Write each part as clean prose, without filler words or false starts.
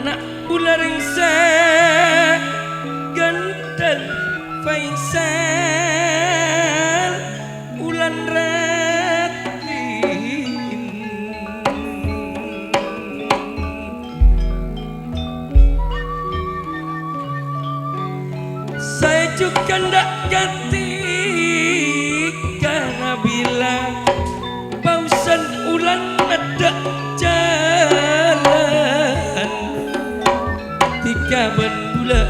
anak ularing se ganteng Faisal ulan ratin saya juga ndak ganti karena bila pausan ulan ada jalan tiga bula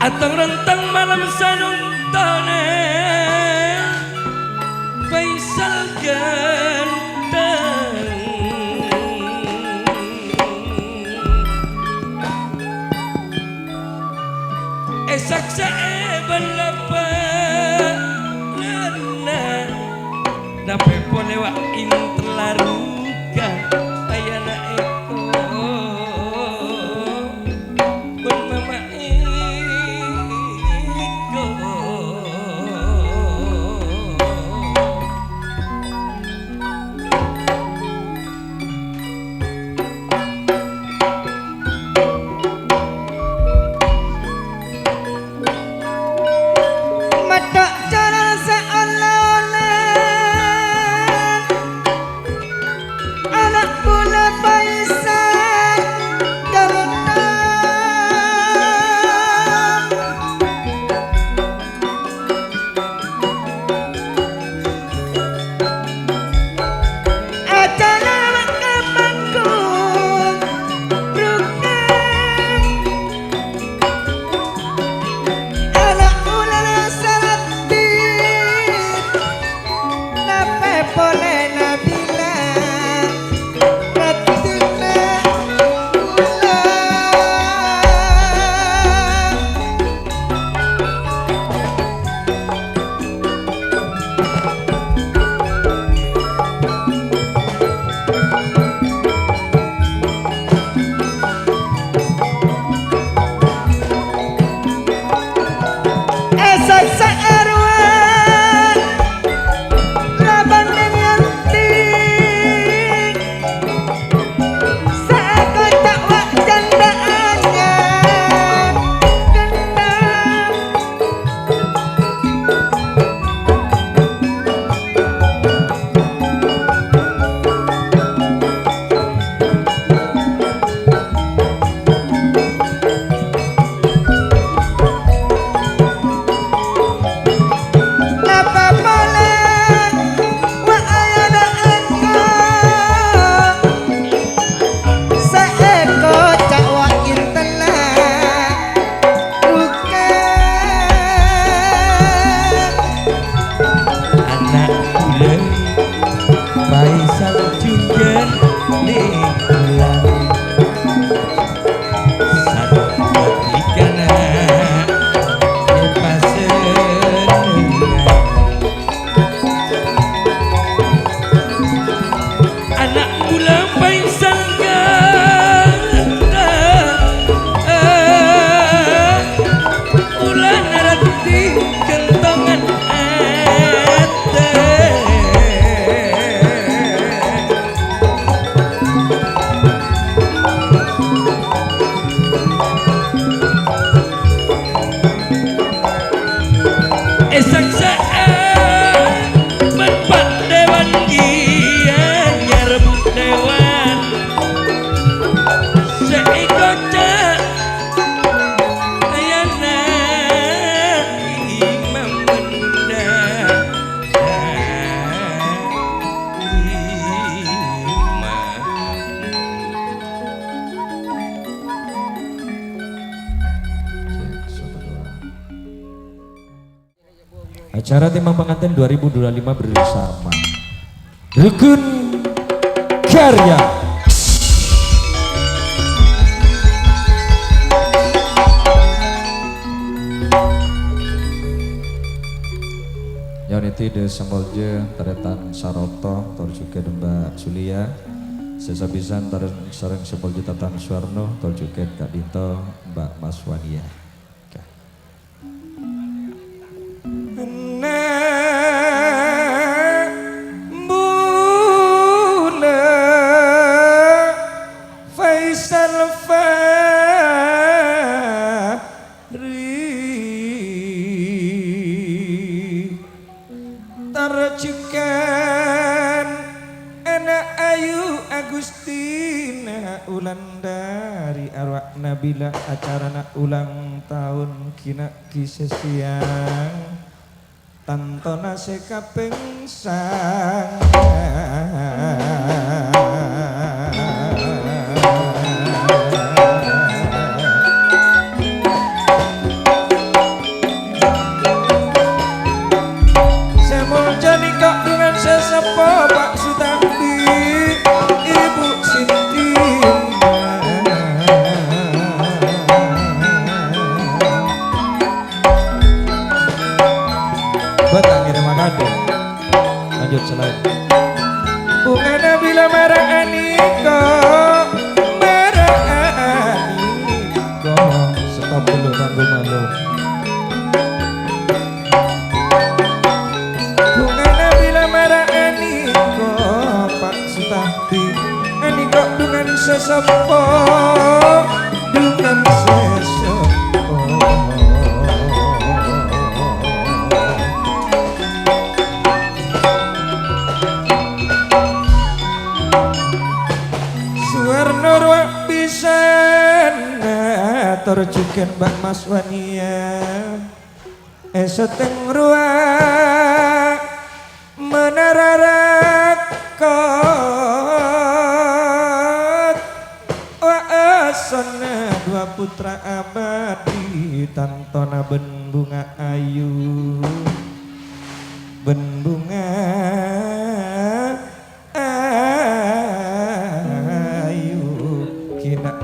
atau rentang malam sanuntanen Faisal ganteng esak seeben lepas lena dapat boleh wak intelaruka ayana eko bernama Acara Timbang Pengantin 2025 bersama Rukun Karya. Yauniti de Sambolje Taretan Saroto Tor juga Demba Sulia Sesabisan sareng 10 juta tan Suwarno tol juket Kak Dinto Mbak Mas Wania. Tarjukan anak Ayu Agustina Ulandari arwah Nabila acarana ulang tahun kina kisah siang tantona sekaping sang sesepo Pak Sutamdi Ibu Sintina Batang ngirim kado. Lanjut selain Bunga Nabila Marah Aniko Marah Aniko. stop dulu tanggung malu. Bunga Nabila Marah Aniko Pak Sutamdi Aniko dengan sesepo dengan sesepo Suwarno ruak pisan terjuken Mbak Mas Wania seteng ruak menara rakot waasana dua putra abadi tantona ben bunga ayu ben bunga ayu kina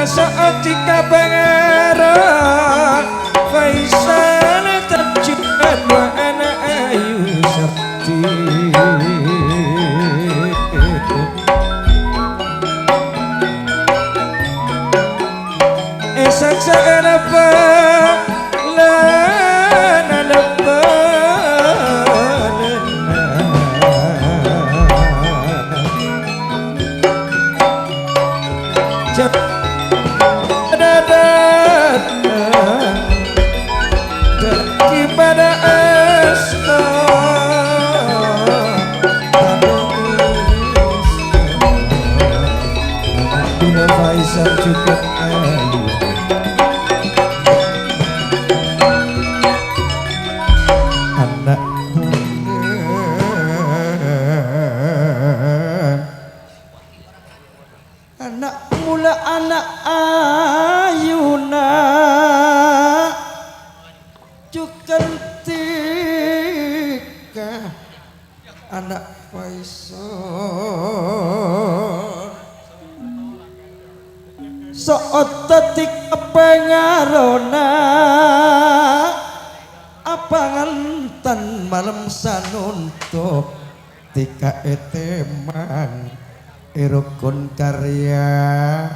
saat jika pangeran Faisal tercipta dua anak ayu sakti saksa apa lana pada asta Dina Faisal juga ayu anak anak mula anak ayuna Tika anak Faisal So'otetik pengarona apa ngantan malam sanuntuk Tika etemang irukun karya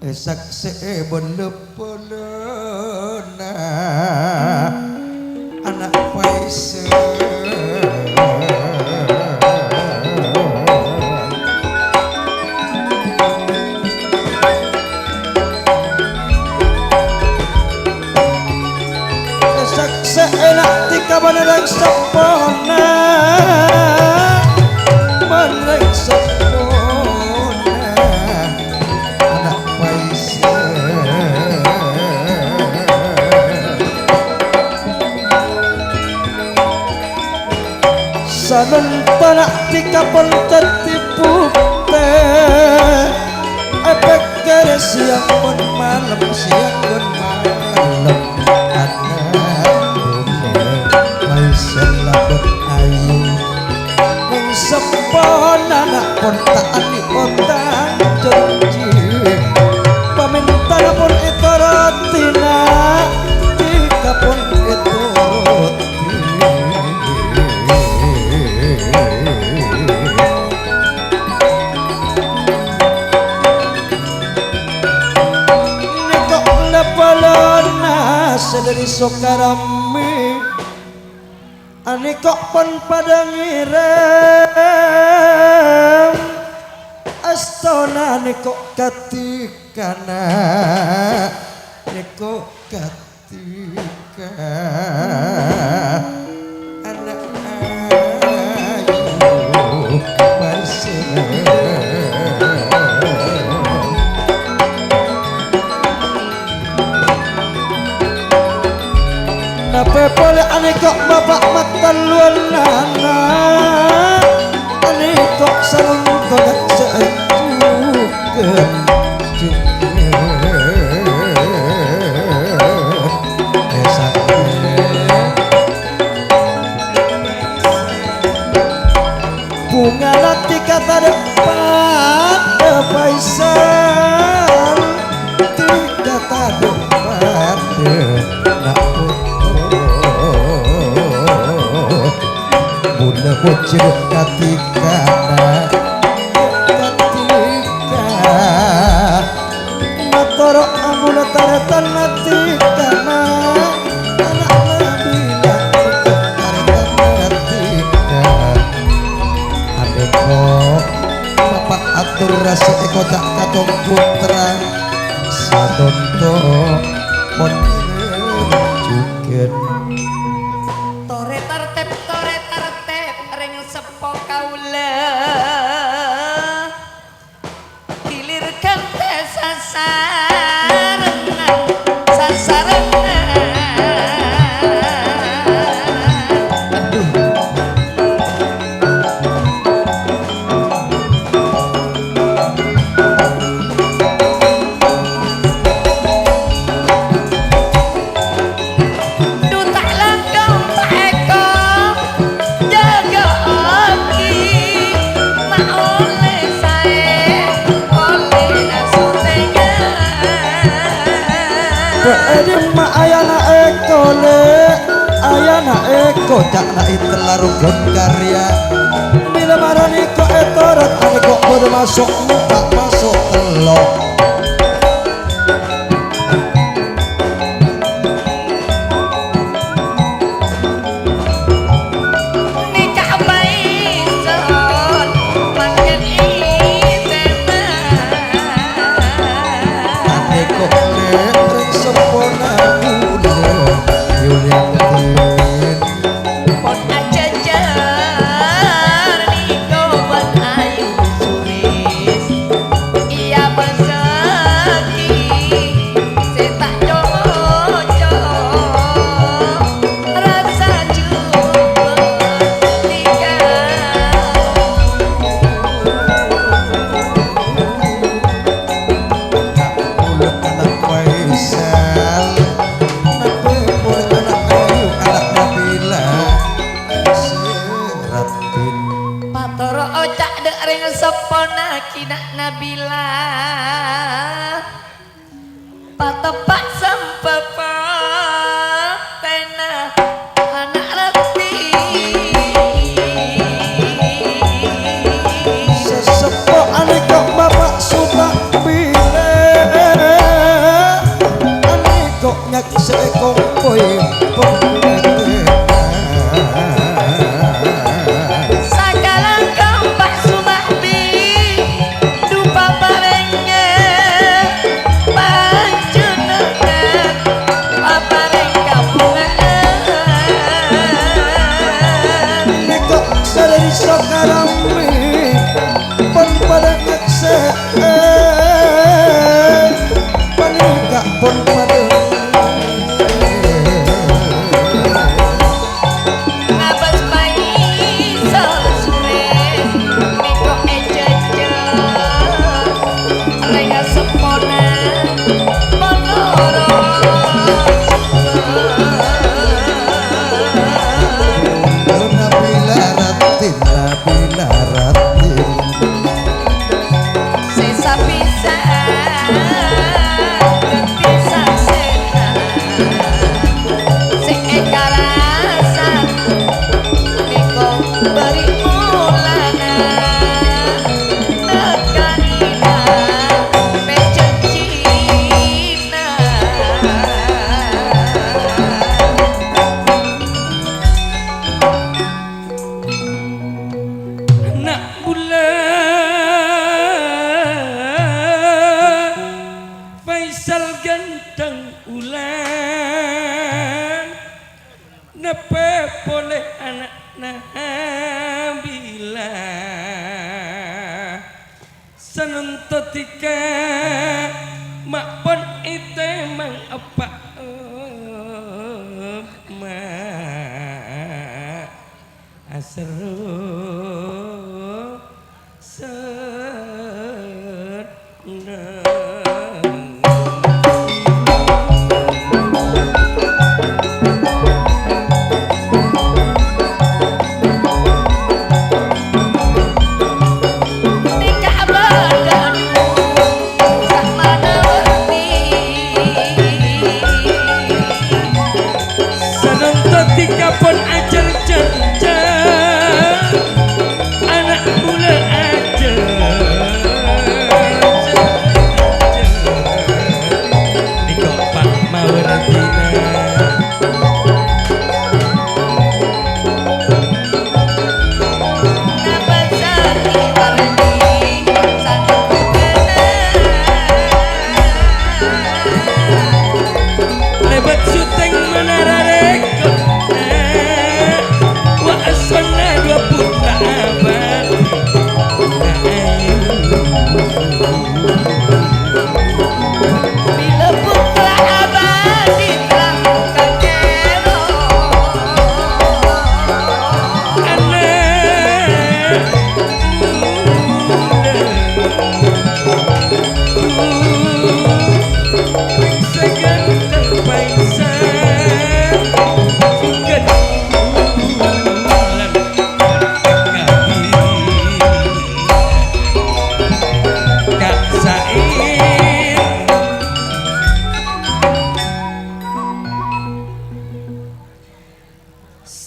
esak sebelepelena anak Faisal esak seenak Tika menerang sepona menerang sepona anak Faisal saben tanak Tika pun tertipu efek kere siang pun malam siang pun malam anak Faisal labet ayu ning sepon anak kontaan di kota janji pamintana pun itu rotin Ani kok pun pada ngirim astana ni kok katikana ni kok katika anak ayu pasir Nape boleh ane kok bapak mata luanana ane kok sarung kodak sejukan bunga nanti kata depan Faisal tiga kata depan Bunda bocil ketika Matoro amuna taretan natika anak nabila taretan natika adeko bapak atur rasa eko tak katong putra sadonto pon juken tore tertib ring sepo kaula hilir kante sasaran ayana eko cak na itelarukun karya bila marani ko etorat ane kok bodo masuk muka masuk telok nikah baison makin itena ane kok ring sempona muda yulian pon aja jar niko buat ayu suris iya beseki setak cocok rasa juga tiga mulut anak Faisal nape mulut anak ayu anak Nabila seratin Patoro ocak dek ring sepona kinak Nabila patepak sempepa tena anak reti sesepo ane kok bapak sudah bile ane kok nyak seekong koi segala kampak sumahbi dupa barengnya panjuna boleh anak Nabila senuntotika mak pon ite mang apa ma asru senang. Ketika pun ajar jangan anak mula ajar di kopak mawartina lebat syuting menara rekod dua putra abadi Bila putra abadi telah kakero anak muda seganteng bangsa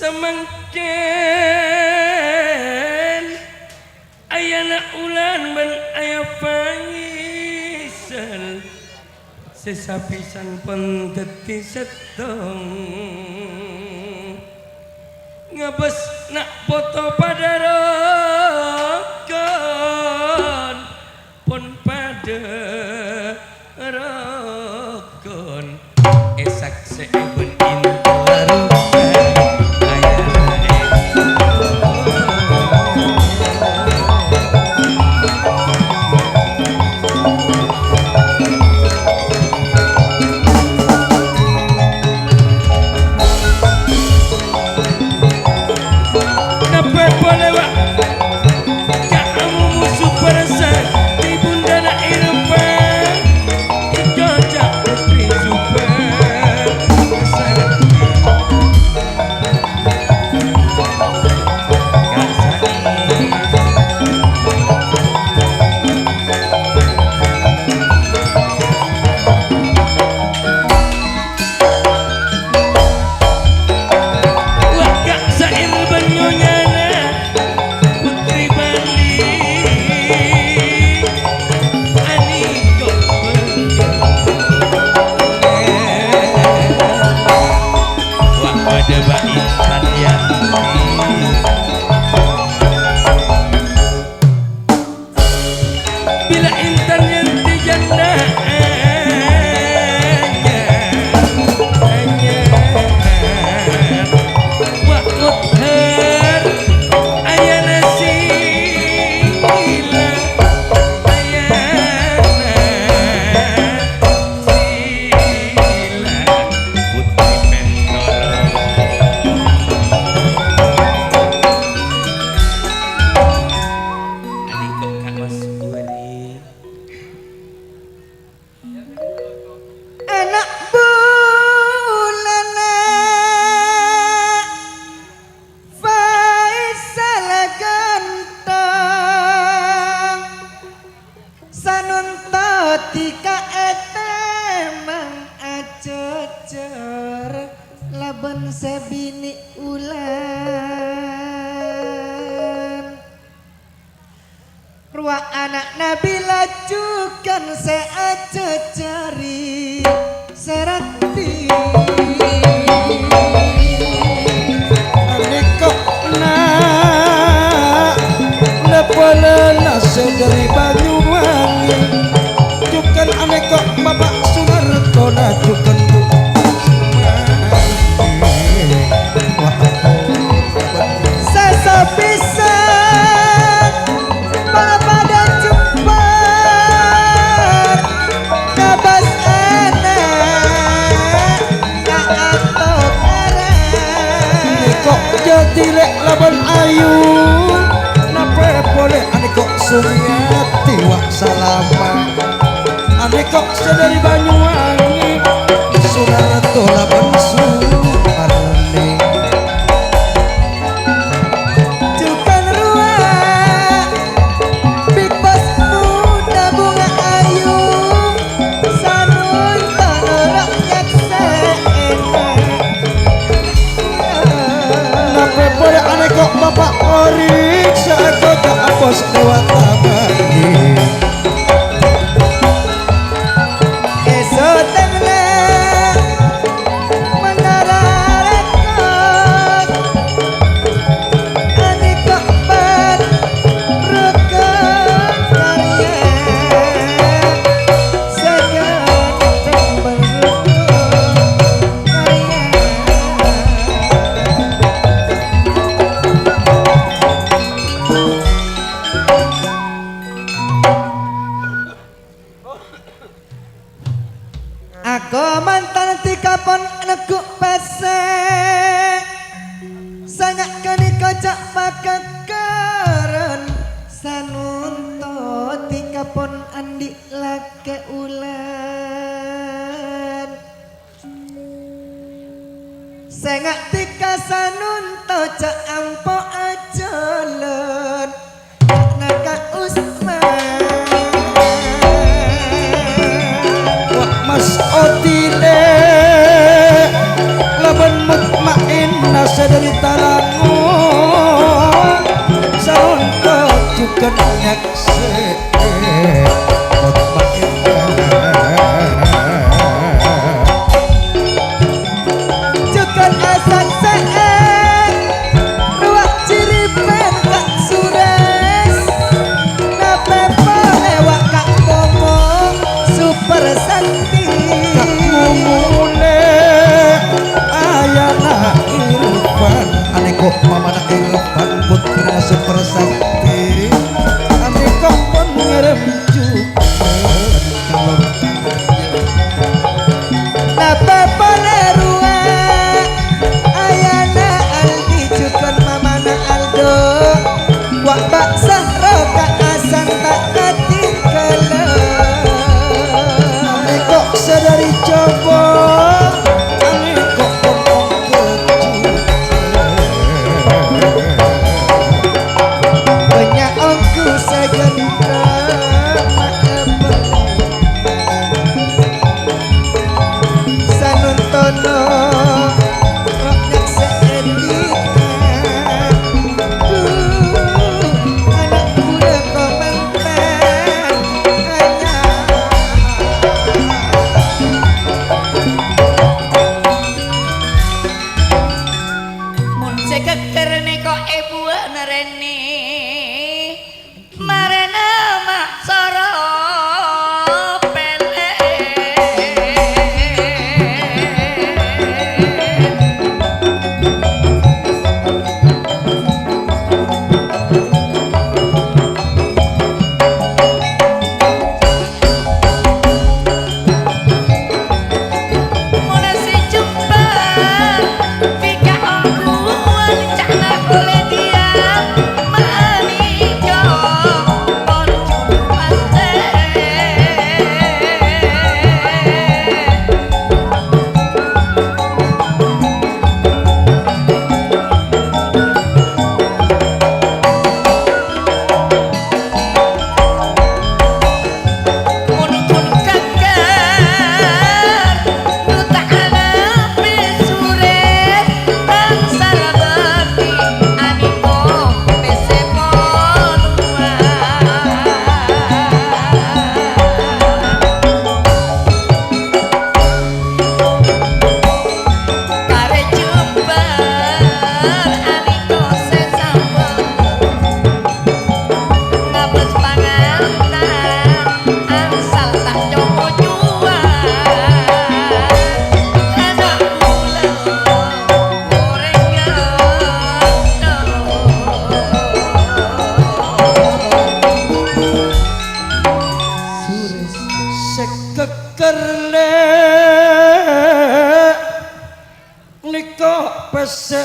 semangken ayana ulan ben aya pangisel sesapisan pun teti setong ngabes nak foto pada rokon pun pada rokon esak seeben intaru laban sabini ulan ruang anak Nabi lajukan seaja cari serati anikok nak lepole nase dari Banyuwangi jukan anikok bapak Sunarto najukan Wah tilek laban ayu nape boleh ane kok Sumiati wak salama ane kok sedari Banyuwangi Sunarto laban Sumarni Jukan ruang Big Boss muda bunga ayu Sanun tanorok nape boleh ane kok bapak ori seako tak apos lewat tabani esok tengah menara rekod ane kok bar rekod karya segan berrekod karya Aku mantan tikapon nekuk pesek sangat kini kocak makakaran sanunto tikapon andi lake ulan sengak tika sanunto cak ampo ajalan naka Usman Mas Otile laban mutmain nasa dari talangun sarunto jukan nyakse mutmain jukan asak seek ruak ciripen kak sures nape lewat kak momo super sakti mumule ayana Irfan ane kok mama nak Irfan putra super sakti ane kok pun ngerem jukan kalau napa palerua ayana Aldi jukan mama nak Aldo wak bak sahro kak asan tak ketinggalan ane kok sedari coba ane kok ngomong kejutan banyak ongku segentra sanuntono roknyak seedikan anak muda komentar hanya mun sekeker nika ibu nereni marena mak soro pele mun si jumpa pika ongkuan cana boleh dia manika pon jumaste mun kakar nu ta'ala pisuret tansal bekti aniko pese pare jumbar aniko sesambel ngabes panganan asal tak coba jual enak pula gorengan Sures sekekerle nika pese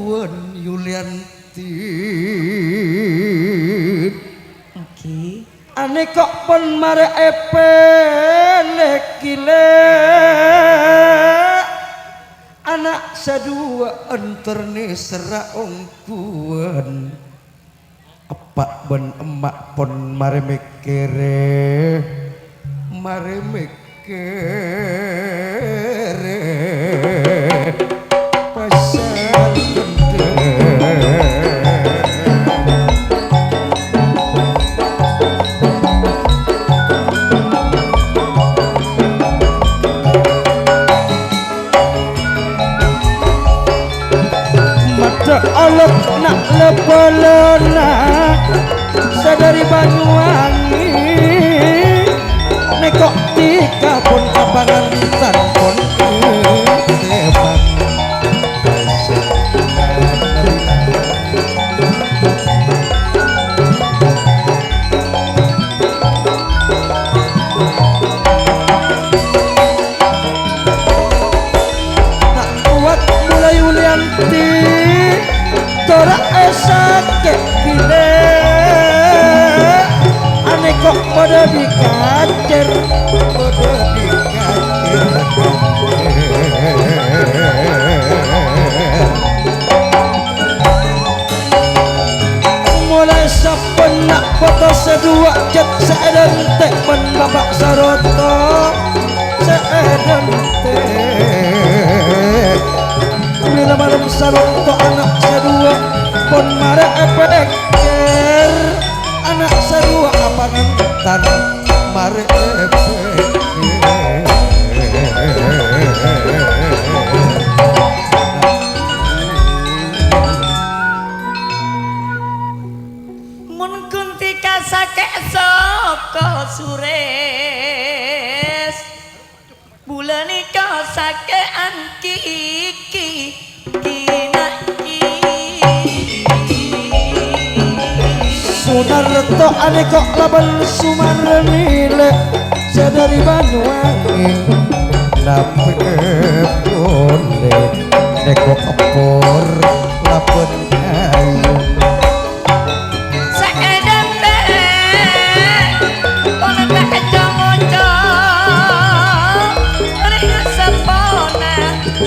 puan Yulianti Oke. ane kok pun mare epelek gile anak sadua anterne seraong puan apa ben emak pun mare mekere pasal gede alok nak lepelona sadari Banyuwangi nekok tika pun kapangan tan pun teman tak kuat mulai Yulianti tora esake gile ane kok pada dikacer mulai sapenak foto sedua jet seedente men bapak saroto seedente bila malam saroto anak sedua pon mare epeker anak sedua apa ngentan mare epeker Mun kuntika sakek saka sures bulan ika sakean kiki kinaki Sunarto ane kok laban Sumarnile sadari Banyuwangi nape boleh neko kepor lapan ayu seedan teh ono tak jongo ring sepona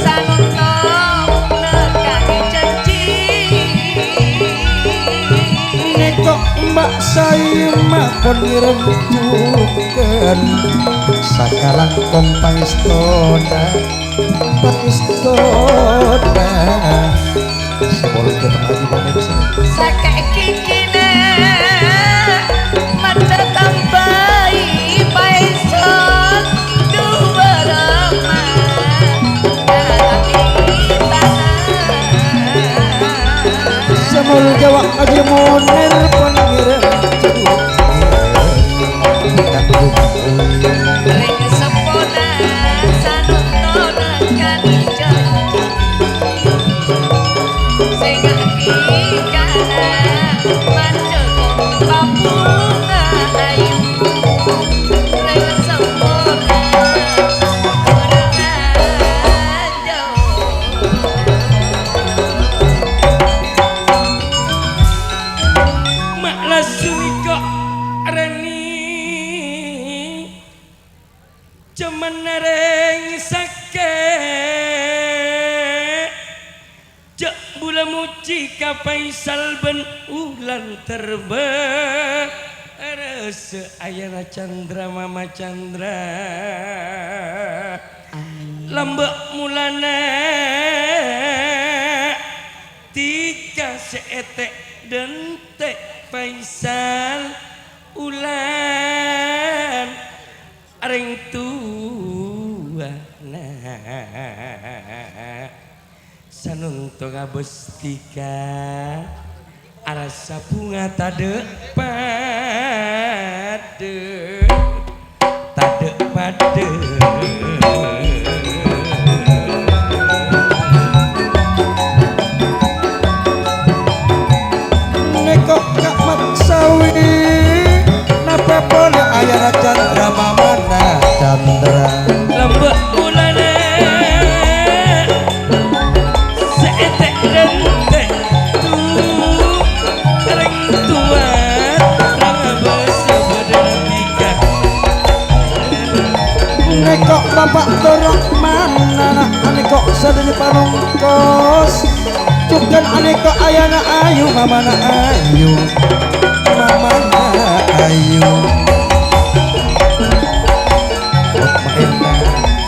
sanunto nekani janji neko mbak saya mah pon ngirimkan sakalang kong pangistona sebelum kita lagi banyak sini sakek kikine mata tambai paison dua rama semul jawab aja moner pon ngirim ring sepona sanunto nekani janji sing kana mandeg pambunga ayu ring sepona mak lasui kok reni cuman nereng sake cek bula muci ka Faisal ben ulan terbe rese ayana Chandra Mama Chandra lambek mulana tika seetek dentek Faisal ulan areng tua sanunto ngabestika arasa bunga tade pade neko kak maksawi napa boleh ayana Chandra Mamana Chandra lembek bulane seetek dente Bapak Dorokman anak ane kok sadari panongkos cukan ane kok ayana ayu mamana ayu mamana ayu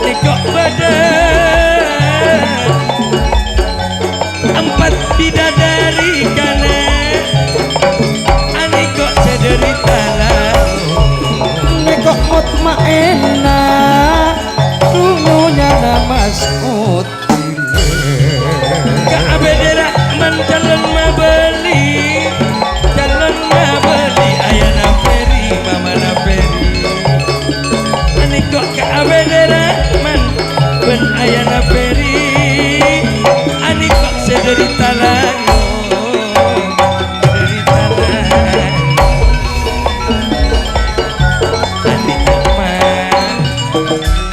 Nikok badan empat bidadari kana ani kok sederita lalu nekok mutmainna tunggunya Mas Kak Abedera man calon mabeli ayana peri mamana peri ani kok Kak Abedera man ben ayana peri ani kok sederita lalu derita lalu ani kok man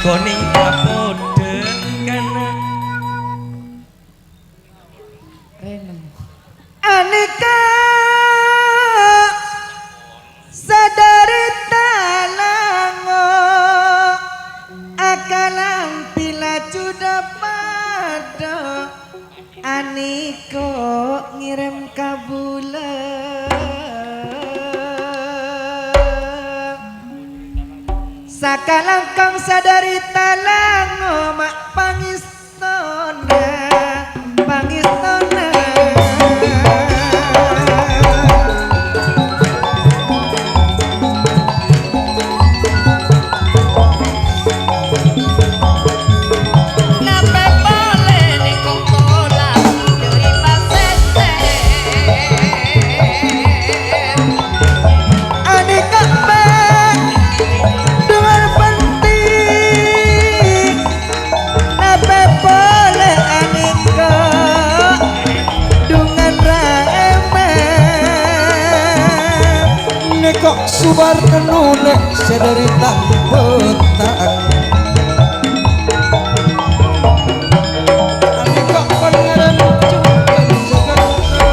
koning kapoden kana Aneka sadari talango akalang pila juda pada aniko ngirim kabulan sakalang kang sadari talango mak pangistona pangistona kok subar tenule sederita petang ane kok pengeran cukan segerta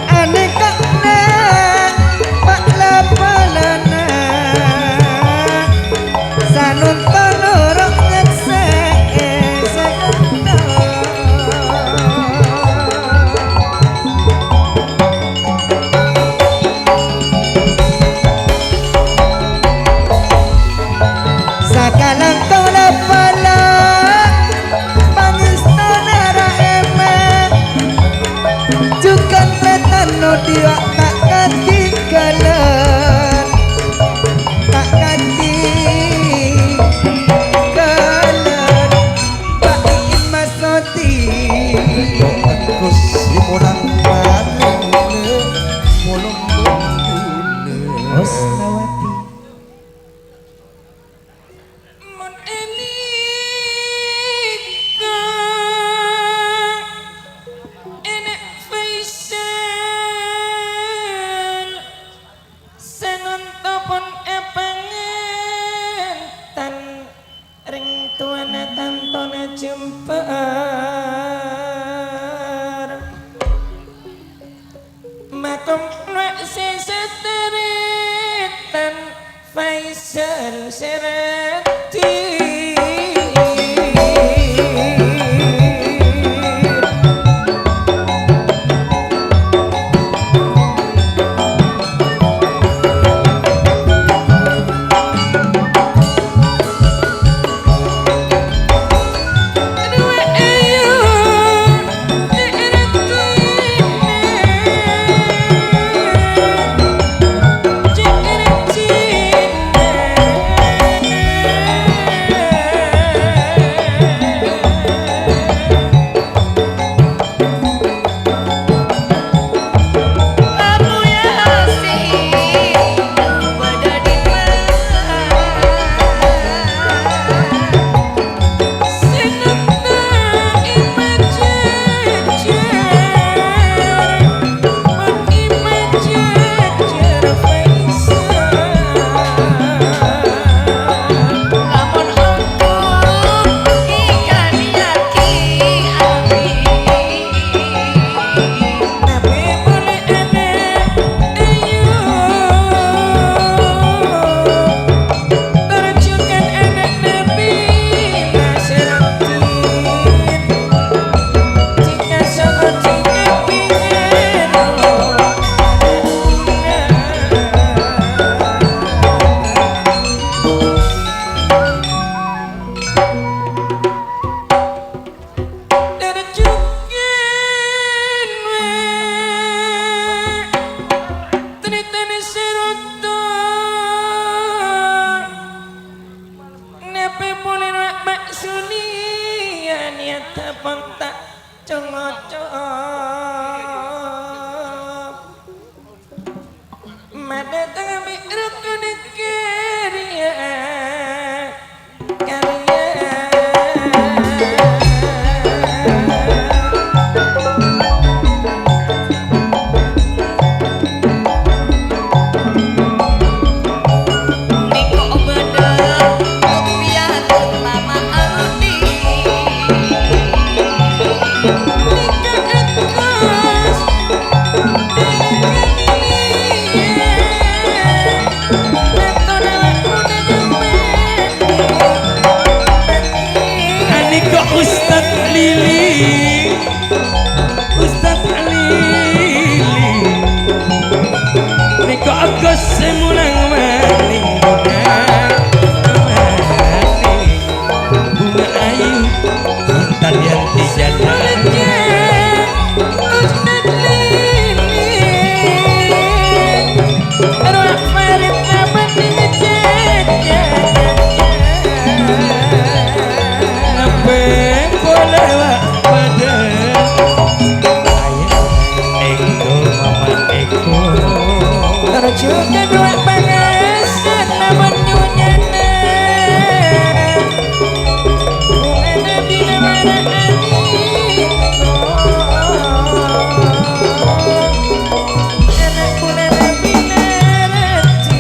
ane kok na pak lapalana sanun tolorok ngekse segerta sakalang tola pala pangistana raeman jukan tretan no dia tak katinggalan tak katinggalan Pak Iin Masoti aku simunan padune mulung bule Osnawati Makom nek seseteritan Faisal Serati cengocok mada tengah rukun karya semulang maning bunga ayu intan yang dijana juga dua bagasan namun nyunyana bunga nabi namara anak bunga nabi naratin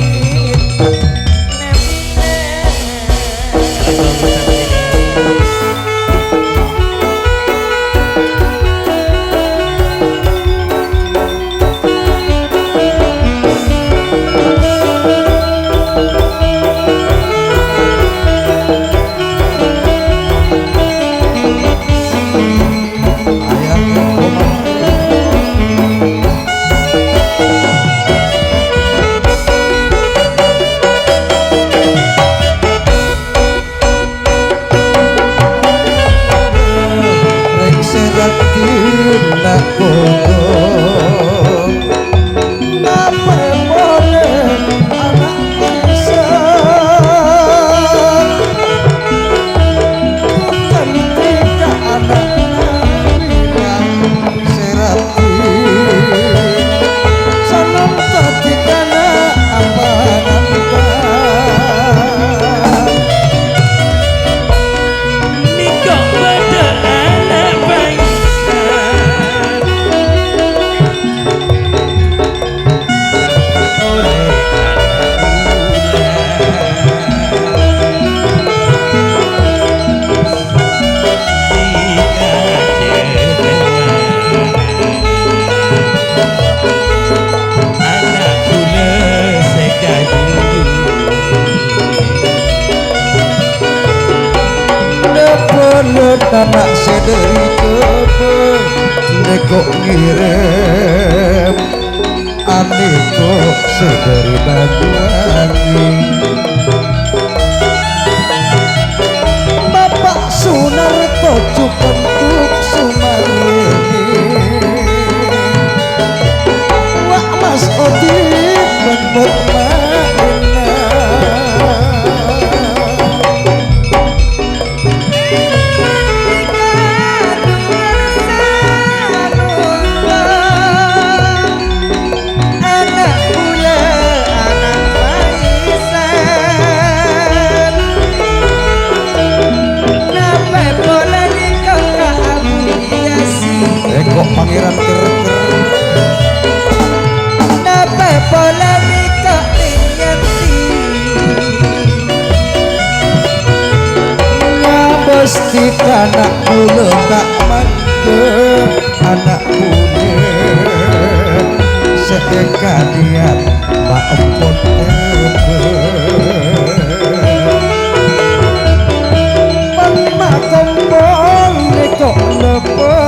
anak sederi kepe nekok ngirim aneko sederi Banyuwangi Bapak Sunarto cupentuk Sumarni Wak Mas Odi benbut Pangeran ter Nape pola nikah niyanti Ngabesti anak kula tak mangke anak kula sekalian mak empon tepe Mama kompon nekok lepe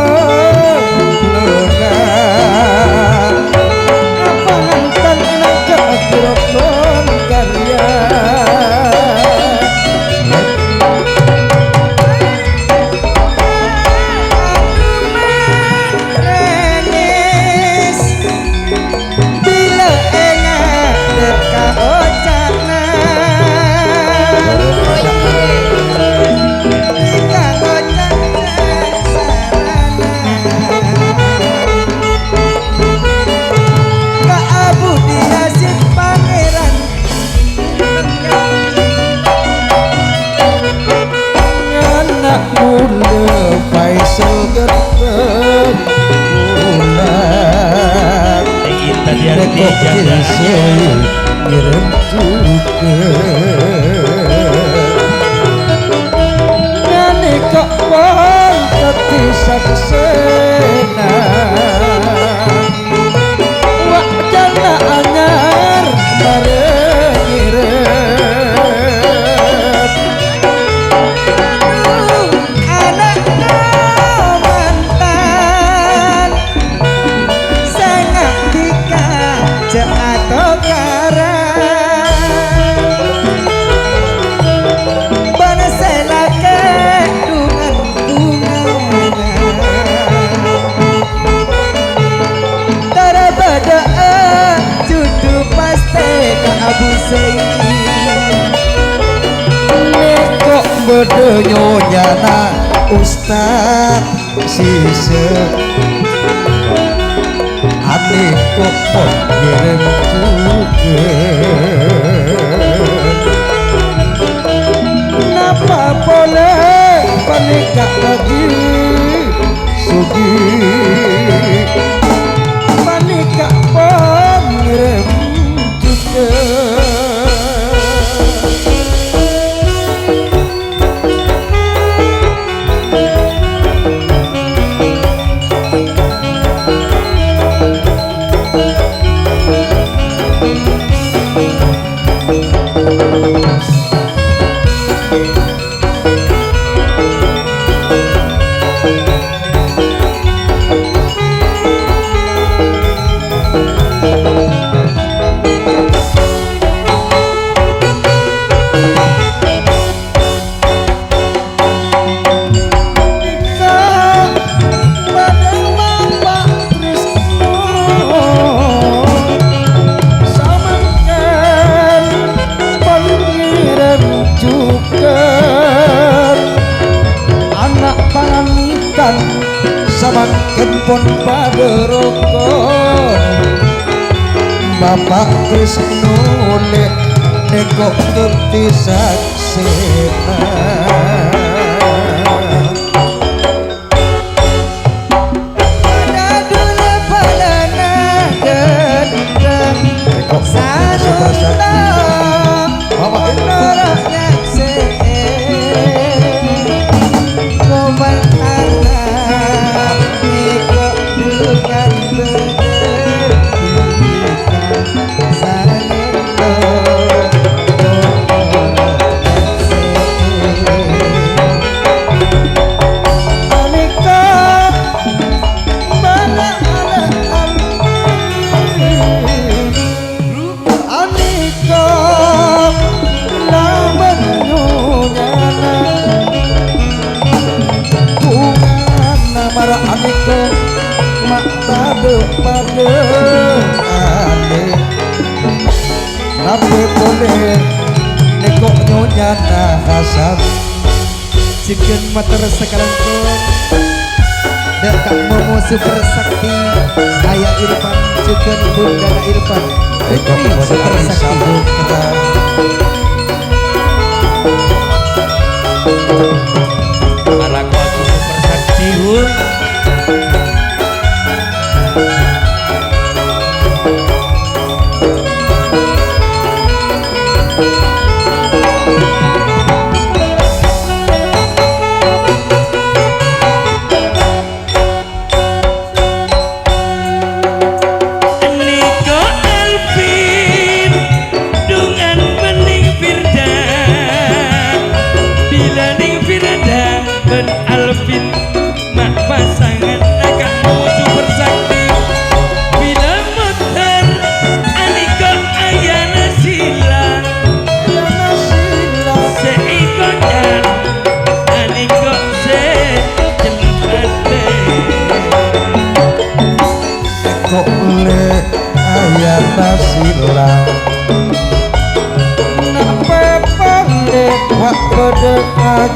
biar Neko dijaga kisi ngirim juga Ngani kok wong teti saksena Wak jana anyar bareng ngirim Anak mantan Sangat dikajak atau Abu Sayyid Nekok bedenyo nyana Ustaz Sise Adik kok pon ngirim juga Napa boleh panikah lagi Sugi Panikah pon ngirim Samaken pun pada rokok Bapak Krisno lek nekok terti saksena Pada dulu pada naden Nekok sanunda Bapak Krisno pada aneh Nabi boleh nekok nyonya Hasan Cikin mater sekarang pun Dekat momo super sakti Ayah Irfan cikin bunda Irfan Nekok super sakti Para kuatu super sakti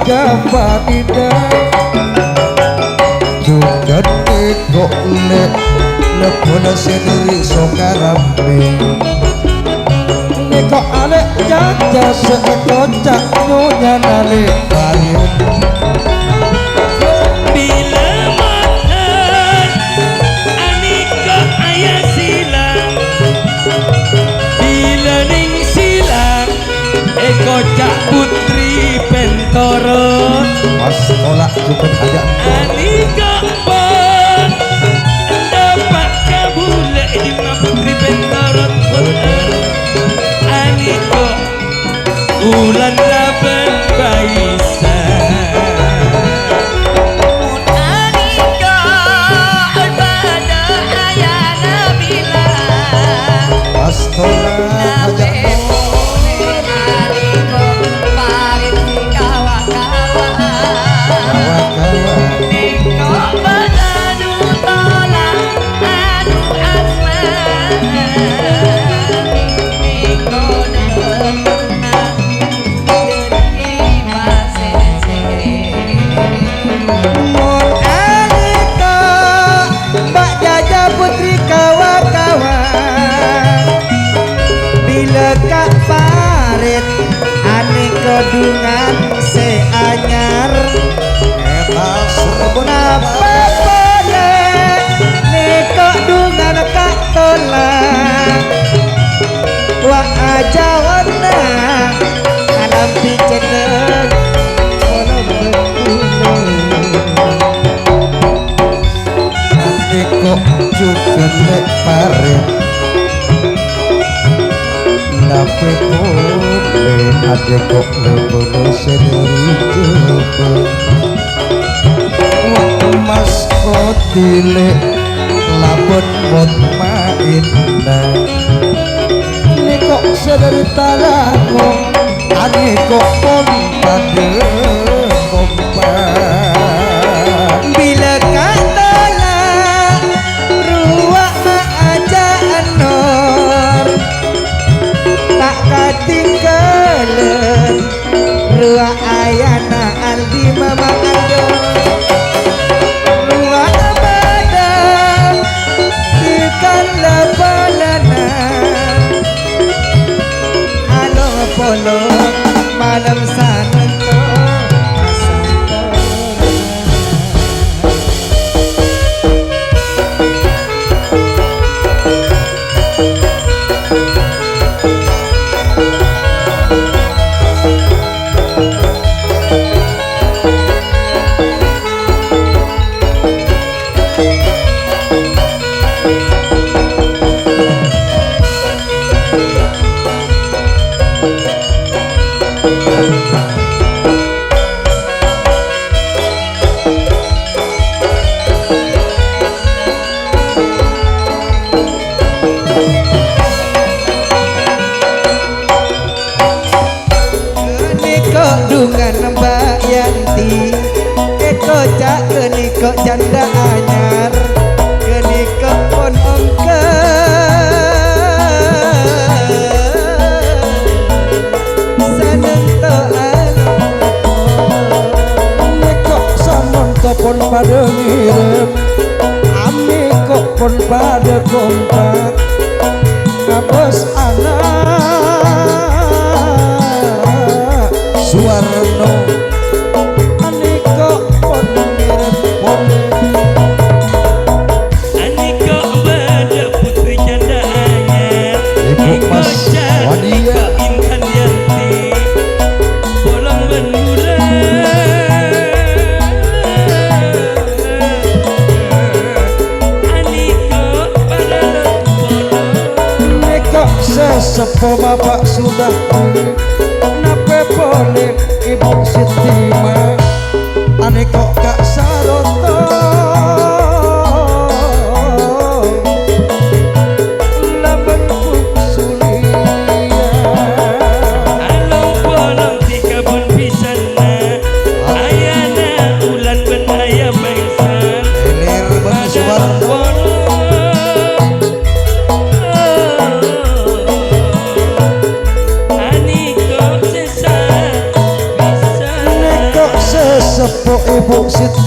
aja badida juga teko le lepona sendiri sokarambe neko ale jaja sekocak nyonya nale bayu bila makan aniko ayah silang cukup hajat Ani kapan dapat kabule di putri bentorot Ani kok ulan laban baisa Anika pada ayah Nabila Astola hajat Anika parit kawan-kawan kawan-kawan Niko badanu tolak anu asman Niko dengar derima sese Mun Anika Mbak Jaja putri kawan-kawan Bila Kak Farid Anika dungan seanyar eta serbun Napa boleh Nika dungan Kak tolak Wah aja wana Alam pijeneng Ono betul Niko juga lek pare Nape boleh ade kok lebono sendiri coba Waktu mas kotile labon mot mainna Niko sedari talago ane kok pompade pompa Bila katalah ruak aja anor Tak katinggalan ruak ayana aldi mama ando Ruak badan ikan lebalana Alo polo malam sanento Niko dungan Mbak Yanti Eko cak keniko janda anyar Keniko pon ongke Saneng to Niko sanon topon pada ngirim Ami kok pon pada kompak Ngabos anak Suwarno Ani kok pon ngirim pon Ani kok pada putri janda anyar Ibu Mas Wadia Intan Yanti Bolong benulan Ani kok pada bolong Niko sesepo bapak sudah Nape boleh ibu Sitima Ane kok gak saroto Laban sulia Halo bolong tiga pun pisana Ayana ulan ben ayah bangsan Elir ben Suwarno Ani kok sesa bisa Niko sesepo ibu Sitima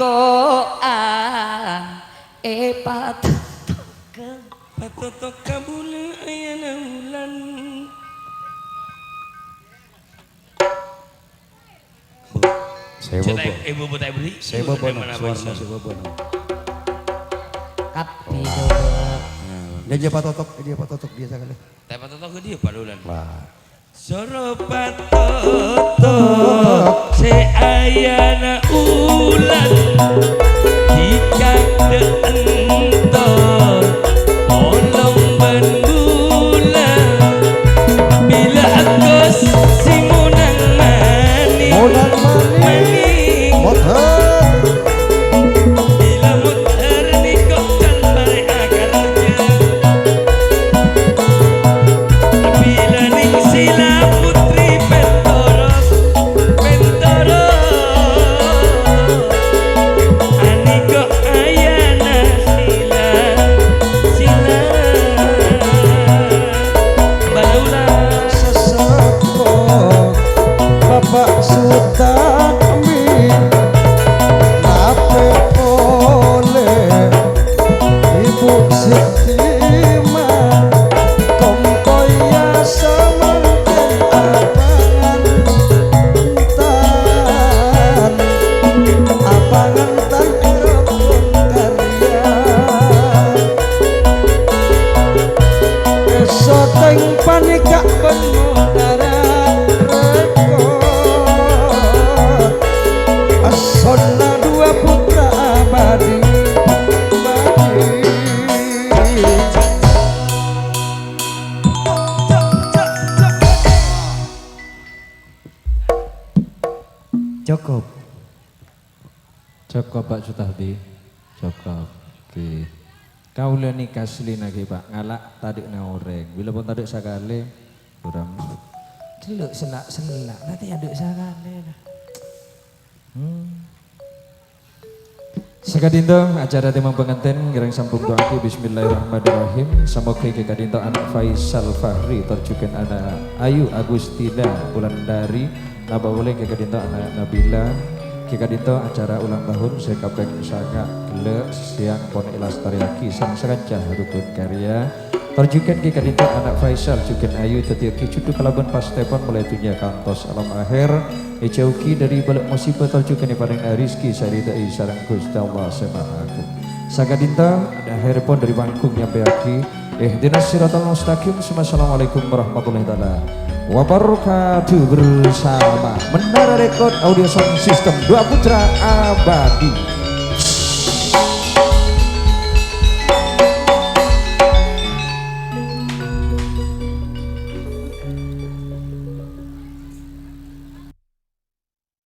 ko patotok kabule ayana ulan. Saya bobo. Ibu buta beli. Saya bobo. Suaranya saya bobo. kapi Dia patotok dia sekali. Tapi patotok ke dia padulan. Wah. Soro patotok se ayana ulan. Jika deento olong benbulan. Bila agus si munang maning. Bila muter ni kokal bare akarnya. Bila ning sila putri pentorok ani kok ayana sila balula Sesepo Bapak Sutami Nape oleh Ibu Sitima Kompoya semangkin abangan tan Abangan tan erapun karya Esoteng panikak penudara rekod Asonna dua putra abadi Cukup. Cukup Pak Sutahdi. Cukup. Oke. Kaula nikah asli lagi Pak. Ngalak tadi na oreng. Bila pun tadi sakali kurang. Celuk selak nanti ada sakale lah. Sakadinto acara timang pengantin gerang sampung doaki bismillahirrahmanirrahim. Semoga Kadinto anak Faisal Fahri terjukan anak Ayu Agustina Wulandari naba boleh Kadinto anak Nabila Kadinto acara ulang tahun sekapeng sangat gele siang pon ilastariaki sang serancah rukun karya terjukan Kadinto anak Faisal jukan Ayu tetiaki cudu kalaban pas Stefan mulai dunia kantos alam akhir Ejauki dari balik musibah terjukan di padang rizki saridai sarang Gusti Allah semaaku Sakadinta ada herpon dari panggung yang beaki ihdinas siratal mustaqim. Assalamualaikum warahmatullahi wabarakatuh bersama Menara Rekod Audio Sound System Dua Putra Abadi.